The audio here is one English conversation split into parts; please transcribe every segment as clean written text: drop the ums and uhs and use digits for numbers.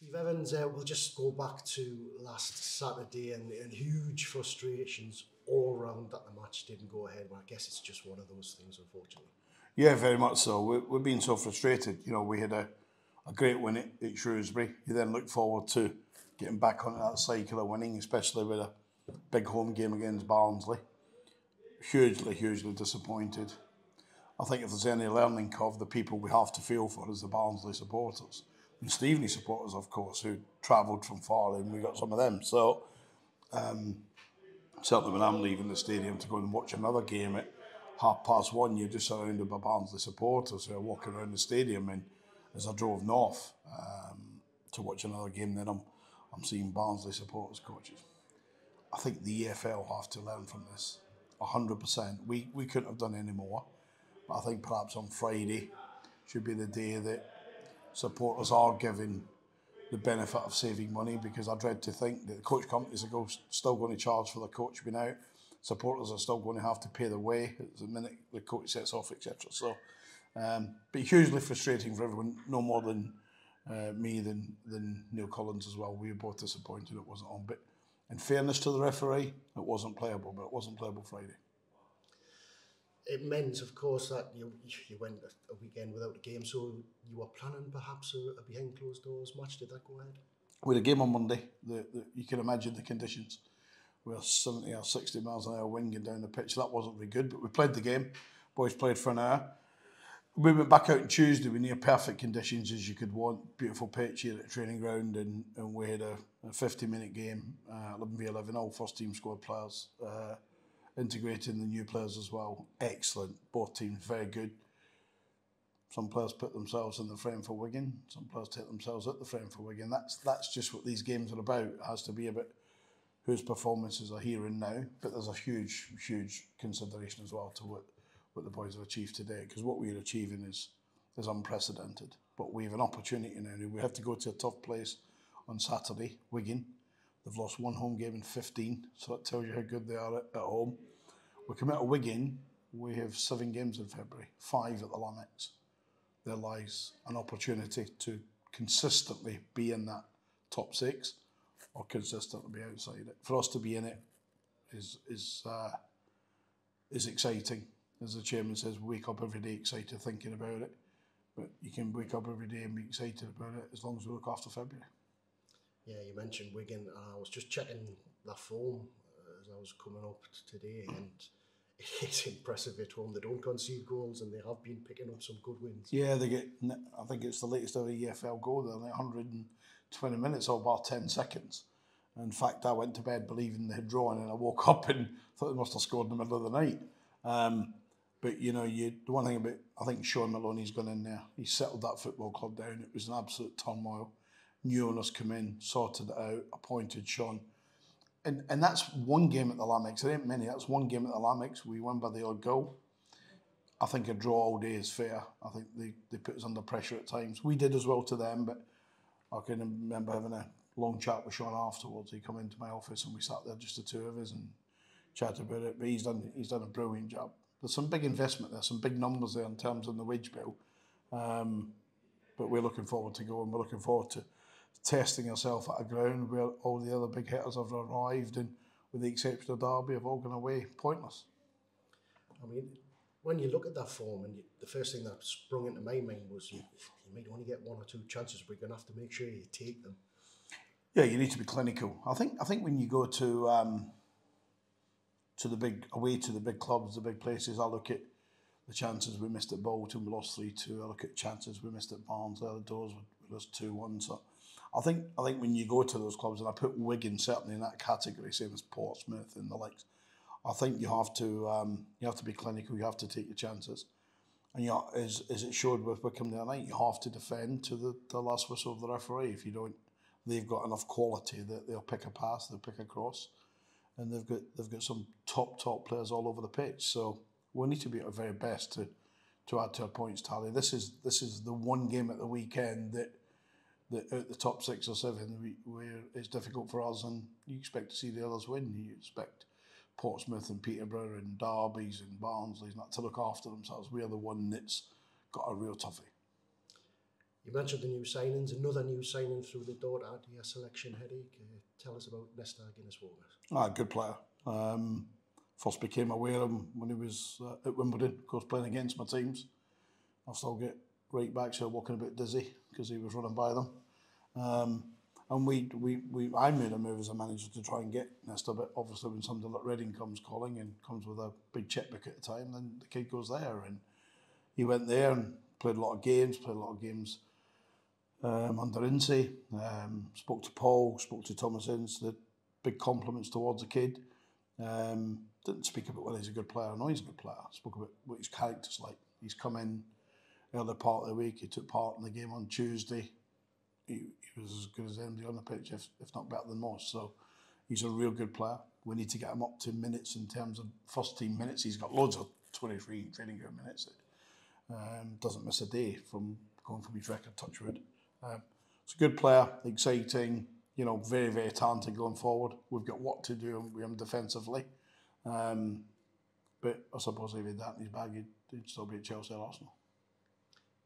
Steve Evans, we'll just go back to last Saturday and huge frustrations all round that the match didn't go ahead. Well, I guess it's just one of those things, unfortunately. Yeah, very much so. We're being so frustrated. You know, we had a great win at Shrewsbury. You then look forward to getting back onto that cycle of winning, especially with a big home game against Barnsley. Hugely disappointed. I think if there's any learning curve, the people we have to feel for is the Barnsley supporters. And Stevenage supporters, of course, who travelled from far, and we got some of them. So, certainly when I'm leaving the stadium to go and watch another game at 1:30, you're just surrounded by Barnsley supporters who are walking around the stadium. And as I drove north to watch another game, then I'm seeing Barnsley supporters, coaches. I think the EFL have to learn from this, 100%. We couldn't have done any more. But I think perhaps on Friday should be the day that supporters are given the benefit of saving money, because I dread to think that the coach companies are still going to charge for the coach being out. Supporters are still going to have to pay their way at the minute the coach sets off, etc. So, but hugely frustrating for everyone, no more than me than Neil Collins as well. We were both disappointed it wasn't on. But in fairness to the referee, it wasn't playable, but it wasn't playable Friday. It meant, of course, that you went a weekend without a game, so you were planning perhaps a behind closed doors match. Did that go ahead? We had a game on Monday. You can imagine the conditions. We were 70 or 60 miles an hour wind going down the pitch. That wasn't very good, but we played the game. Boys played for an hour. We went back out on Tuesday with near perfect conditions as you could want. Beautiful pitch here at the training ground, and we had a 50-minute game, 11v11, all first team squad players. Integrating the new players as well. Excellent. Both teams very good. Some players put themselves in the frame for Wigan. Some players take themselves at the frame for Wigan. That's just what these games are about. It has to be about whose performances are here and now. But there's a huge consideration as well to what the boys have achieved today, because what we're achieving is unprecedented. But we have an opportunity now. We have to go to a tough place on Saturday, Wigan. They've lost one home game in 15, so that tells you how good they are at home. We come out of Wigan, we have 7 games in February, 5 at the Lamex. There lies an opportunity to consistently be in that top 6 or consistently be outside it. For us to be in it is exciting. As the chairman says, we wake up every day excited thinking about it. But you can wake up every day and be excited about it as long as we look after February. Yeah, you mentioned Wigan, and I was just checking their form as I was coming up today, and it's impressive at home. They don't concede goals, and they have been picking up some good wins. Yeah, they get, I think it's the latest ever EFL goal. They're like 120 minutes or about 10 seconds. In fact, I went to bed believing they had drawn, and I woke up and thought they must have scored in the middle of the night. But, you know, the one thing about, I think Sean Maloney's gone in there. He settled that football club down. It was an absolute turmoil. New owners come in, sorted it out, appointed Sean. And that's one game at the Lamex. There ain't many. That's one game at the Lamex. We won by the odd goal. I think a draw all day is fair. I think they put us under pressure at times. We did as well to them, but I can remember having a long chat with Sean afterwards. He come into my office and we sat there, just the two of us, and chatted about it. But he's done a brilliant job. There's some big investment there, some big numbers there in terms of the wage bill. But we're looking forward to going. We're looking forward to testing ourselves at a ground where all the other big hitters have arrived, and with the exception of Derby, have all gone away pointless. I mean, when you look at that form, and the first thing that sprung into my mind was you might only get 1 or 2 chances, but you're going to have to make sure you take them. Yeah, you need to be clinical. I think when you go to the big clubs, the big places, I look at the chances we missed at Bolton, we lost 3-2. I look at chances we missed at Barnsley, the doors, we lost 2-1. So I think when you go to those clubs, and I put Wigan certainly in that category, same as Portsmouth and the likes, I think you have to be clinical. You have to take your chances, and as it showed with Wycombe the other night, you have to defend to the last whistle of the referee. If you don't, they've got enough quality that they'll pick a pass, they'll pick a cross, and they've got some top players all over the pitch. So we need to be at our very best to add to our points tally. This is the one game at the weekend that out the top 6 or 7 where it's difficult for us, and you expect to see the others win. You expect Portsmouth and Peterborough and Derby's and Barnsley's not to look after themselves. We are the one that's got a real toughie. You mentioned the new signings, another new signing through the door to add to your selection headache. Tell us about Nesta Guinness-Wogan. Good player. First became aware of him when he was at Wimbledon, of course, playing against my teams. I still get right back, so walking a bit dizzy because he was running by them. And I made a move as a manager to try and get Nesta, but obviously when somebody like Reading comes calling and comes with a big checkbook at the time, then the kid goes there. And he went there and played a lot of games under Ince, spoke to Paul, spoke to Thomas Ince, the big compliments towards the kid. Didn't speak about whether he's a good player or not he's a good player. Spoke about what his character's like. He's come in early part of the week, he took part in the game on Tuesday. He was as good as anybody on the pitch, if not better than most. So he's a real good player. We need to get him up to minutes in terms of first team minutes. He's got loads of 23 training ground minutes. Doesn't miss a day from going from his record, touch wood. It's a good player, exciting, very, very talented going forward. We've got what to do with him defensively. But I suppose if he had that in his bag, he'd still be at Chelsea or Arsenal.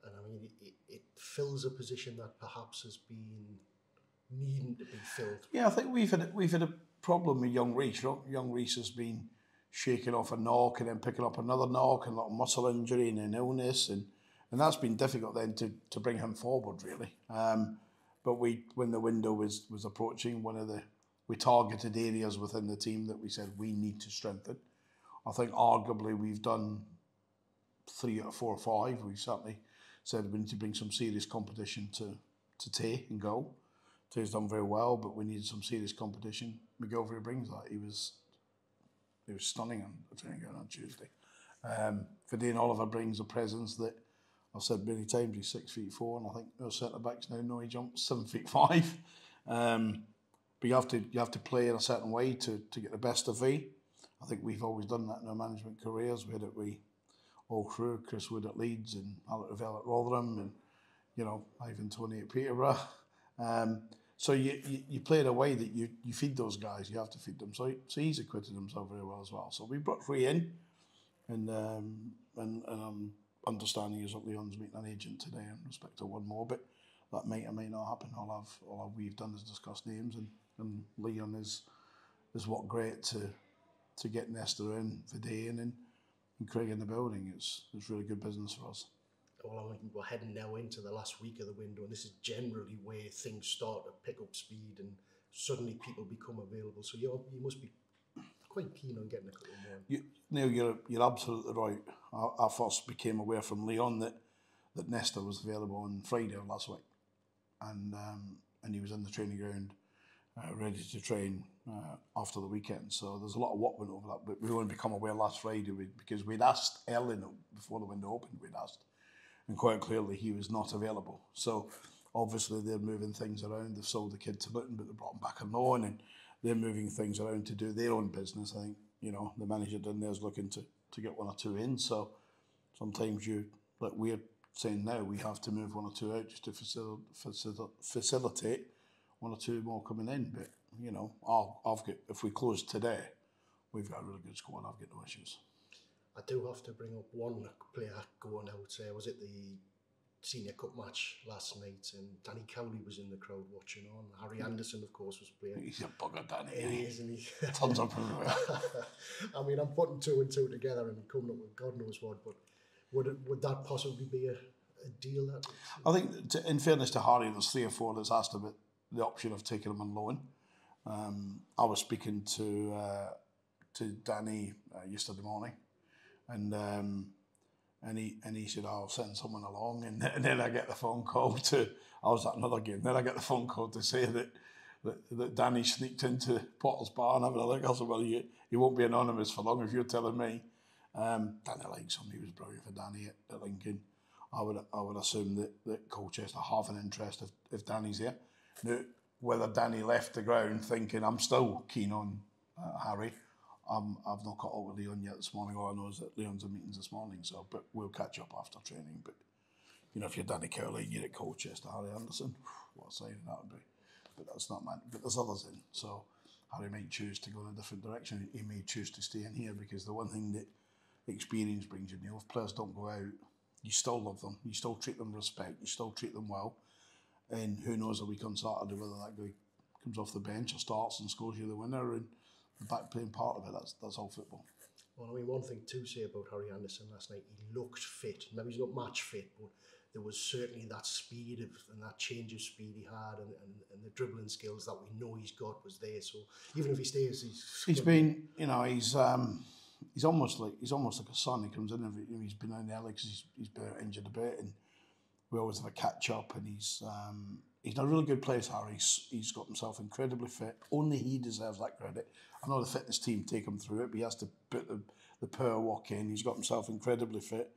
And I mean, it fills a position that perhaps has been needing to be filled. Yeah, I think we've had a problem with young Reece. Young Reece has been shaking off a knock and then picking up another knock and a lot of muscle injury and an illness, and that's been difficult then to bring him forward really. But when the window was approaching, we targeted areas within the team that we said we need to strengthen. I think arguably we've done 3 out of 4 or 5. We certainly said we need to bring some serious competition to Tay and goal. Tay's done very well, but we needed some serious competition. McGilvery brings that. He was stunning on the training ground on Tuesday. Fidane Oliver brings a presence that I've said many times. He's 6'4", and I think our centre backs now know he jumps 7'5". But you have to play in a certain way to get the best of V. I think we've always done that in our management careers. We had it all through. Chris Wood at Leeds and Alec Ravel at Rotherham, and Ivan Toney at Peterborough. So you play in a way that you feed those guys. You have to feed them. So he's acquitted himself very well as well. So we brought 3 in, and I'm understanding is that Leon's meeting an agent today in respect to 1 more, but that might or may not happen. All we've done is discuss names, and Leon is what great to get Nesta in for day in and Craig in the building. It's really good business for us. Well, I mean, we're heading now into the last week of the window, and this is generally where things start to pick up speed and suddenly people become available. So you must be quite keen on getting a couple more. Neil, you're absolutely right. I first became aware from Leon that Nesta was available on Friday of last week, and he was in the training ground ready to train after the weekend. So there's a lot of what went over that, but we only become aware last Friday because we'd asked early before the window opened. And quite clearly he was not available. So obviously they're moving things around. They've sold the kid to Luton, but they brought him back on loan, and they're moving things around to do their own business. I think the manager down there is looking to get 1 or 2 in. So sometimes like we're saying now, we have to move 1 or 2 out just to facilitate 1 or 2 more coming in. But if we close today, we've got a really good squad. I've got no issues. I do have to bring up one player going out. Was it the Senior Cup match last night? And Danny Cowley was in the crowd watching on. Harry Anderson, of course, was playing. He's a bugger, Danny. He is, isn't he? Tons of everywhere. I mean, I'm putting 2 and 2 together and coming up with God knows what. But would that possibly be a deal? I think, in fairness to Harry, there's 3 or 4 that's asked about the option of taking him on loan. I was speaking to Danny yesterday morning. And he said, I'll send someone along. And then I get the phone call I was at another game. Then I get the phone call to say that Danny sneaked into Potter's Bar and having a look. I said, well, you won't be anonymous for long if you're telling me. Danny likes him. He was brilliant for Danny at Lincoln. I would assume that Colchester have an interest if Danny's here. Now, whether Danny left the ground thinking I'm still keen on Harry, I've not caught up with Leon yet this morning. All I know is that Leon's in meetings this morning, but we'll catch up after training. But if you're Danny Cowley and you're at Colchester, Harry Anderson, what a signing that would be. But that's not mine. But there's others in, so Harry might choose to go in a different direction. He may choose to stay in here because the one thing that experience brings you, if players don't go out, you still love them, you still treat them with respect, you still treat them well. And who knows a week on Saturday whether that guy comes off the bench or starts and scores you the winner, and the back playing part of it. That's all football. Well, I mean, one thing to say about Harry Anderson last night, he looked fit. Maybe he's not match fit, but there was certainly that speed and that change of speed he had, and the dribbling skills that we know he's got was there. So even if he stays, he's been, he's almost like a son. He comes in he's been in early because he's been injured a bit, and we always have a catch up. And he's in a really good place, Harry. He's got himself incredibly fit. Only he deserves that credit. I know the fitness team take him through it, but he has to put the power walk in. He's got himself incredibly fit.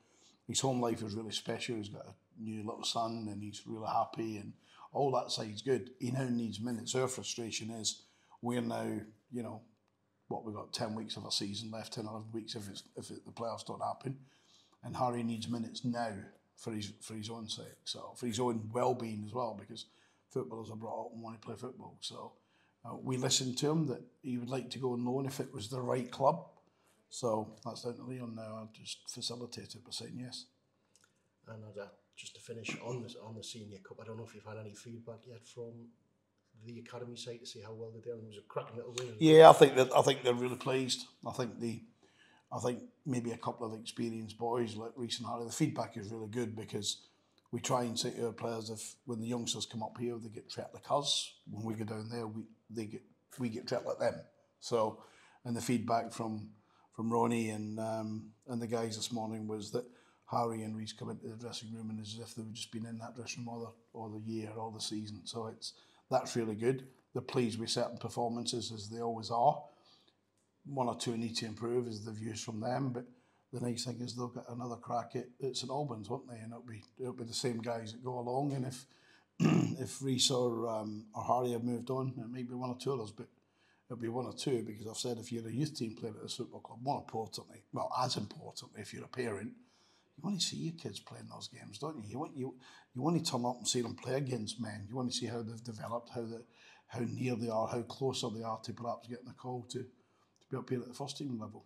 His home life is really special. He's got a new little son, and he's really happy, and all that side's good. He now needs minutes. Our frustration is we're now, we've got 10 weeks of a season left, 10, 11 weeks if the playoffs don't happen, and Harry needs minutes now for his own sake, so for his own well-being as well, because footballers are brought up and want to play football. So we listened to him that he would like to go on loan if it was the right club. So that's down to Leon now. I just facilitate it by saying yes. And just to finish on the Senior Cup, I don't know if you've had any feedback yet from the academy side to see how well they're doing. It was a cracking little win. Yeah, I think they're really pleased. I think maybe a couple of experienced boys like Reece and Harry. The feedback is really good because we try and say to our players, when the youngsters come up here, they get treated like us. When we go down there, we get treated like them. So, and the feedback from Ronnie and the guys this morning was that Harry and Reece come into the dressing room and it's as if they've just been in that dressing room all the year, all the season. So that's really good. They're pleased with certain performances, as they always are. One or two need to improve is the views from them, but the nice thing is they'll get another crack at St Albans, won't they? And it'll be the same guys that go along. And if Reece or Harry have moved on, it might be one or two others, but it'll be one or two, because I've said if you're a youth team playing at this football club, as importantly, if you're a parent, you want to see your kids playing those games, don't you? You want to turn up and see them play against men. You want to see how they've developed, how near they are, how closer they are to perhaps getting a call to be up here at the first team level.